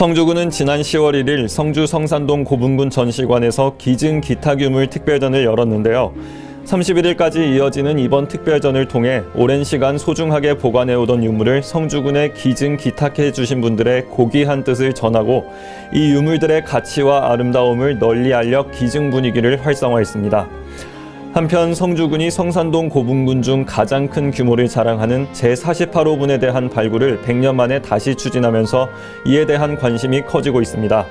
성주군은 지난 10월 1일 성주 성산동 고분군 전시관에서 기증 기탁 유물 특별전을 열었는데요. 31일까지 이어지는 이번 특별전을 통해 오랜 시간 소중하게 보관해오던 유물을 성주군에 기증 기탁해 주신 분들의 고귀한 뜻을 전하고 이 유물들의 가치와 아름다움을 널리 알려 기증 분위기를 활성화했습니다. 한편 성주군이 성산동 고분군 중 가장 큰 규모를 자랑하는 제48호군에 대한 발굴을 100년 만에 다시 추진하면서 이에 대한 관심이 커지고 있습니다.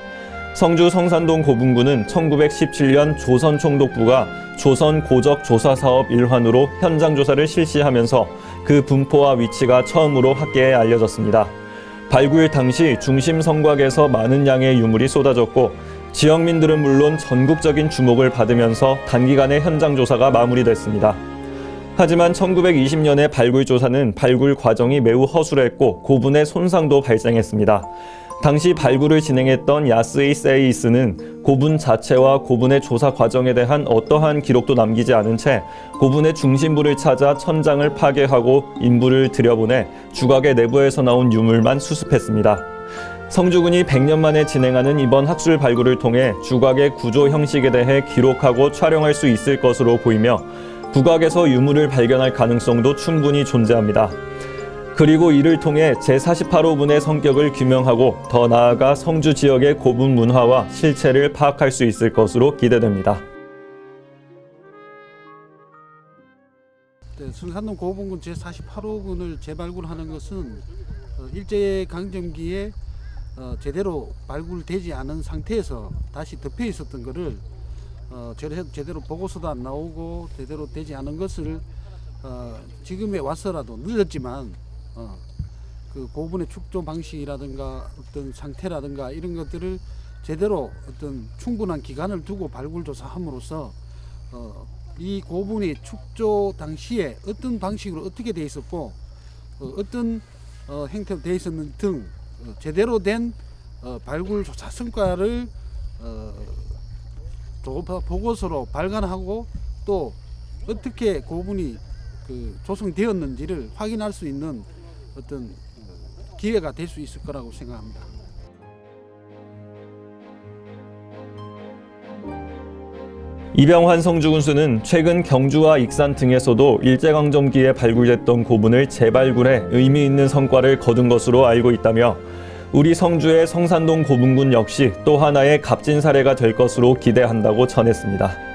성주 성산동 고분군은 1917년 조선총독부가 조선 고적 조사 사업 일환으로 현장 조사를 실시하면서 그 분포와 위치가 처음으로 학계에 알려졌습니다. 발굴 당시 중심 성곽에서 많은 양의 유물이 쏟아졌고 지역민들은 물론 전국적인 주목을 받으면서 단기간에 현장 조사가 마무리됐습니다. 하지만 1920년의 발굴 조사는 발굴 과정이 매우 허술했고 고분의 손상도 발생했습니다. 당시 발굴을 진행했던 야스이 세이스는 고분 자체와 고분의 조사 과정에 대한 어떠한 기록도 남기지 않은 채 고분의 중심부를 찾아 천장을 파괴하고 인부를 들여보내 주각의 내부에서 나온 유물만 수습했습니다. 성주군이 100년 만에 진행하는 이번 학술 발굴을 통해 주각의 구조 형식에 대해 기록하고 촬영할 수 있을 것으로 보이며 국악에서 유물을 발견할 가능성도 충분히 존재합니다. 그리고 이를 통해 제48호군의 성격을 규명하고 더 나아가 성주 지역의 고분 문화와 실체를 파악할 수 있을 것으로 기대됩니다. 성산동 고분군 제48호군을 재발굴하는 것은 일제강점기에 제대로 발굴되지 않은 상태에서 다시 덮여 있었던 것을 제대로 보고서도 안 나오고 제대로 되지 않은 것을 지금에 와서라도 늦었지만 그 고분의 축조 방식이라든가 어떤 상태라든가 이런 것들을 제대로 어떤 충분한 기간을 두고 발굴 조사함으로써 이 고분의 축조 당시에 어떤 방식으로 어떻게 돼 있었고 어떤 형태로 돼 있었는지 등 제대로 된 발굴 조사 성과를 보고서로 발간하고 또 어떻게 고분이 조성되었는지를 확인할 수 있는 어떤 기회가 될 수 있을 거라고 생각합니다. 이병환 성주군수는 최근 경주와 익산 등에서도 일제강점기에 발굴됐던 고분을 재발굴해 의미 있는 성과를 거둔 것으로 알고 있다며 우리 성주의 성산동 고분군 역시 또 하나의 값진 사례가 될 것으로 기대한다고 전했습니다.